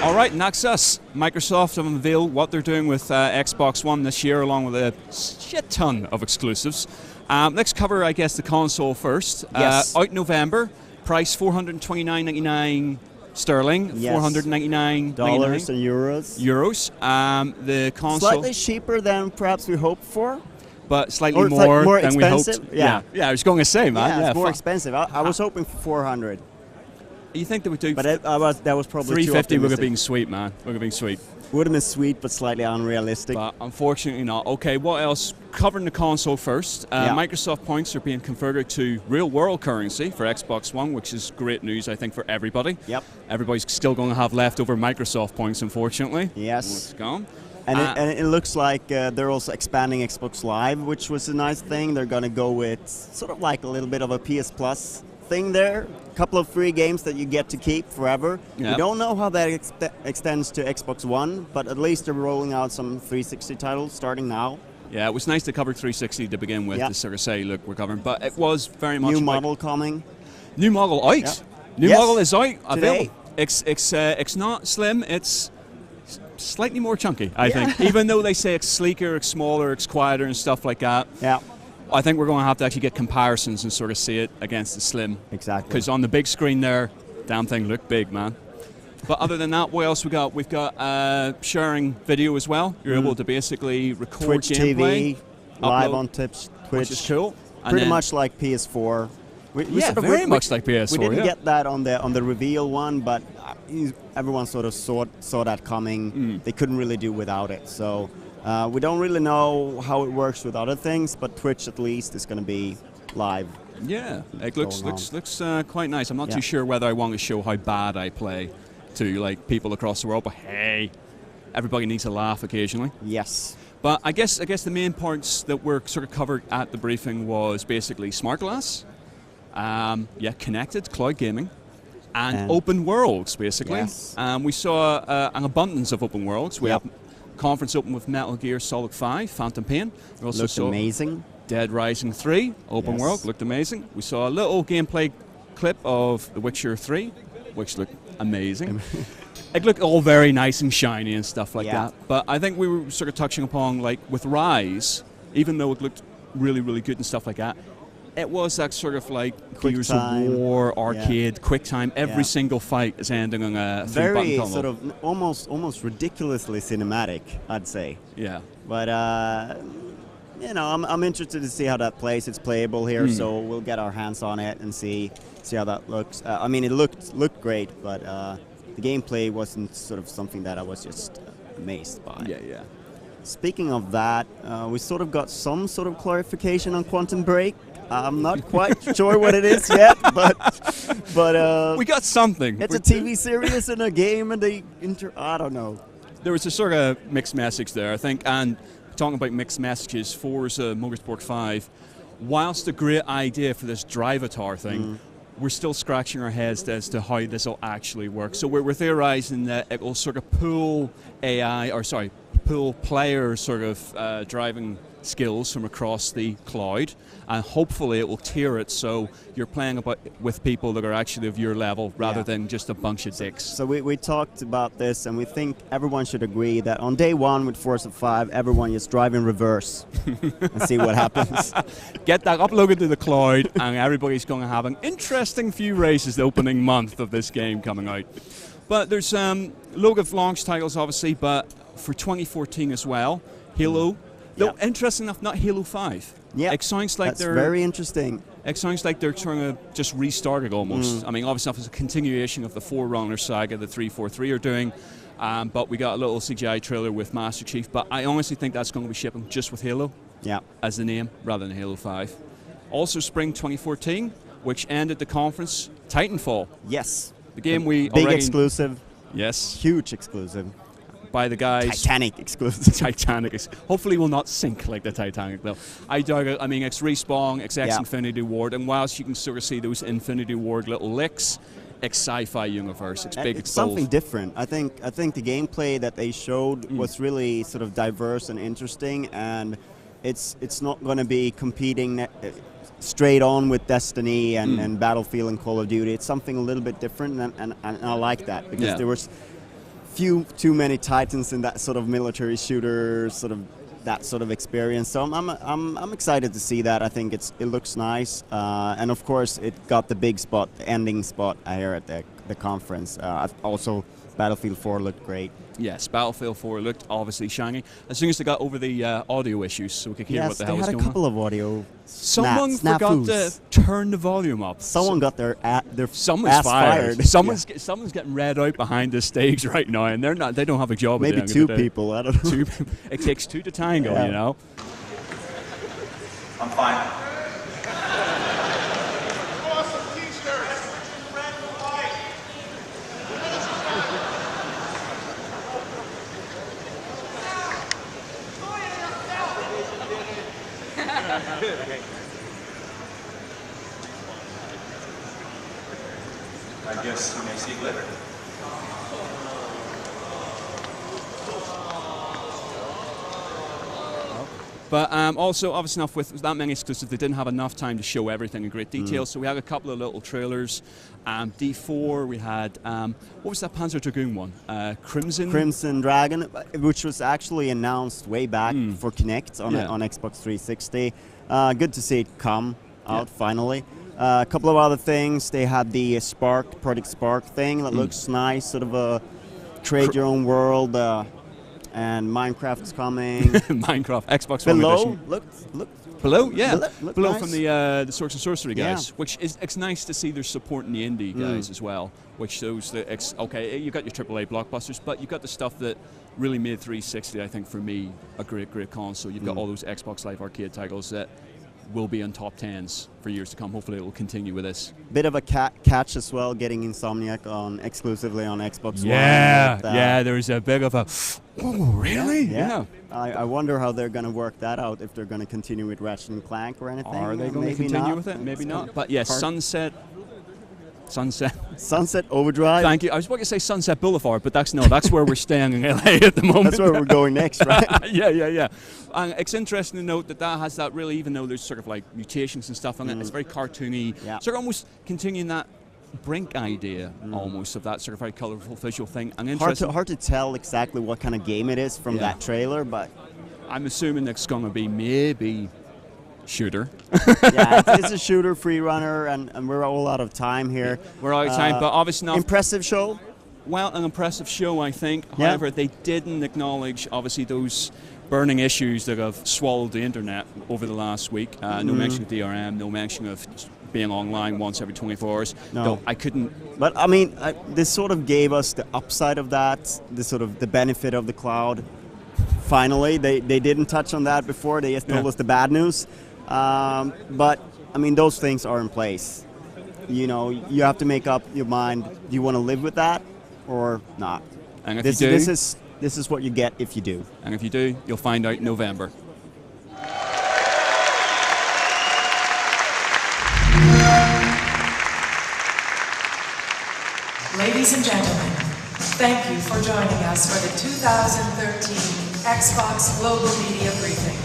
All right, next us. Microsoft have unveiled what they're doing with Xbox One this year, along with a shit ton of exclusives. Let's cover, I guess, the console first. Yes. Out November, price $429.99 sterling, yes. $499 dollars and euros. The console slightly cheaper than perhaps we hoped for. But slightly or more, more than expensive. we hoped. Yeah, I was going to say, man. Yeah, it's more expensive. I was hoping for 400. You think they would do? But that was probably 350 would have been sweet, man. Would have been sweet. Would have been sweet, but slightly unrealistic. But unfortunately not. Okay, what else? Covering the console first. Microsoft points are being converted to real-world currency for Xbox One, which is great news, I think, for everybody. Yep. Everybody's still going to have leftover Microsoft points, unfortunately. Yes. It's gone. And it looks like they're also expanding Xbox Live, which was a nice thing. They're going to go with sort of like a little bit of a PS Plus thing there. A couple of free games that you get to keep forever. Yep. We don't know how that extends to Xbox One, but at least they're rolling out some 360 titles starting now. Yeah, it was nice to cover 360 to begin with, to sort of say, look, we're covering. But it was very much new model coming. New model out. Yep. New model is out. Today. It's not slim. It's slightly more chunky, I think. Even though they say it's sleeker, it's smaller, it's quieter and stuff like that. Yeah. I think we're going to have to actually get comparisons and sort of see it against the slim. Exactly. Because on the big screen there, damn thing looked big, man. But other than that, what else we got? We've got sharing video as well. You're able to basically record Twitch gameplay, TV, live on Twitch, which is cool. Pretty much like PS4. Very much like PS4. We didn't get that on the reveal one, but everyone sort of saw that coming. They couldn't really do without it. So we don't really know how it works with other things, but Twitch at least is going to be live. Yeah, it looks quite nice. I'm not too sure whether I want to show how bad I play to like people across the world, but hey, everybody needs to laugh occasionally. Yes. But I guess the main points that were sort of covered at the briefing was basically smart glass. Connected cloud gaming, and open worlds, basically. Yes. We saw an abundance of open worlds. We have conference open with Metal Gear Solid 5, Phantom Pain. We also looked saw amazing. Dead Rising 3, open world, looked amazing. We saw a little gameplay clip of The Witcher 3, which looked amazing. It looked all very nice and shiny and stuff like that. But I think we were sort of touching upon, like, with Rise, even though it looked really, really good and stuff like that, it was that sort of like Gears of War arcade quick time. Every single fight is ending on a three-button combo. Sort of almost ridiculously cinematic, I'd say. Yeah. But I'm interested to see how that plays. It's playable here, so we'll get our hands on it and see how that looks. I mean, it looked great, but the gameplay wasn't sort of something that I was just amazed by. Yeah. Speaking of that, we sort of got some sort of clarification on Quantum Break. I'm not quite sure what it is yet, but we got something. It's a TV series and a game, and I don't know. There was a sort of mixed message there, I think, and talking about mixed messages, Forza Motorsport 5, whilst a great idea for this Drivatar thing, we're still scratching our heads as to how this will actually work. So we're theorizing that it will sort of pull player sort of driving skills from across the cloud, and hopefully it will tier it so you're playing with people that are actually of your level rather than just a bunch of dicks. So we talked about this, and we think everyone should agree that on day one with Forza 5, everyone just drive in reverse and see what happens. Get that uploaded to the cloud, and everybody's going to have an interesting few races the opening month of this game coming out. But there's load of launch titles, obviously, but for 2014 as well, Halo. Though, interesting enough, not Halo 5. Yeah, it sounds like that's very interesting. It sounds like they're trying to just restart it almost. I mean, obviously, it's a continuation of the Forerunner saga that 343 are doing, but we got a little CGI trailer with Master Chief. But I honestly think that's going to be shipping just with Halo as the name rather than Halo 5. Also, spring 2014, which ended the conference, Titanfall. Yes. The game we big exclusive. Yes. Huge exclusive. By the guys. Titanic exclusive. Titanic. Hopefully will not sink like the Titanic, though. I doubt it. I mean, it's Respawn, it's Infinity Ward, and whilst you can sort of see those Infinity Ward little licks, it's sci-fi universe. It's big. It's something different. I think the gameplay that they showed was really sort of diverse and interesting, and it's not going to be competing straight on with Destiny and Battlefield and Call of Duty. It's something a little bit different, and I like that because there was few too many titans in that sort of military shooter that sort of experience. So I'm excited to see that. I think it looks nice, and of course it got the big spot, the ending spot here at the conference. Also, Battlefield 4 looked great. Yes, Battlefield 4 looked obviously shiny. As soon as they got over the audio issues, so we could hear what the hell was going on. Yes, they had a couple of audio. Someone forgot to turn the volume up. Someone got their someone's ass fired. Someone's getting read out behind the stage right now, and they don't have a job. Maybe two people. I don't know. It takes two to tango, you know. I'm fine. I guess you may see glitter. But also, obviously enough, with that many exclusives, they didn't have enough time to show everything in great detail. So we had a couple of little trailers. D4, we had, what was that Panzer Dragoon one? Crimson Dragon, which was actually announced way back for Kinect on Xbox 360. Good to see it come out finally. A couple of other things. They had the Project Spark thing that looks nice, sort of a create your own world. And Minecraft's coming. Minecraft, Xbox One edition. Look. Below, yeah. Below nice. From the Swords and Sorcery guys, which is, it's nice to see they're supporting the indie guys as well, which shows that you got your AAA blockbusters, but you've got the stuff that really made 360, I think, for me, a great console. You've got all those Xbox Live Arcade titles that will be on top 10s for years to come. Hopefully it will continue with this. Bit of a catch as well, getting Insomniac exclusively on Xbox One. Yeah, there's a bit of a, oh, really? Yeah. I wonder how they're going to work that out, if they're going to continue with Ratchet and Clank or anything. Are they going to continue with it? Maybe not. But yes, Sunset Overdrive. Thank you. I was about to say Sunset Boulevard, but that's where we're staying in LA at the moment. That's where we're going next, right? Yeah. And it's interesting to note that has that really, even though there's sort of like mutations and stuff on it, it's very cartoony. Yeah. Sort of almost continuing that Brink idea almost of that sort of very colourful visual thing. And hard to tell exactly what kind of game it is from that trailer, but I'm assuming it's going to be maybe shooter. It's a shooter, free runner, and we're all out of time here. We're out of time, but obviously not. Impressive show? Well, an impressive show, I think. However, they didn't acknowledge, obviously, those burning issues that have swallowed the internet over the last week. No mention of DRM, no mention of being online once every 24 hours. No, I couldn't. But I mean, this sort of gave us the upside of that, the benefit of the cloud. Finally, they didn't touch on that before. They just told us the bad news. But I mean, those things are in place. You know, you have to make up your mind. Do you want to live with that or not? And if you do, this is what you get if you do. And if you do, you'll find out in November. Ladies and gentlemen, thank you for joining us for the 2013 Xbox Global Media Briefing.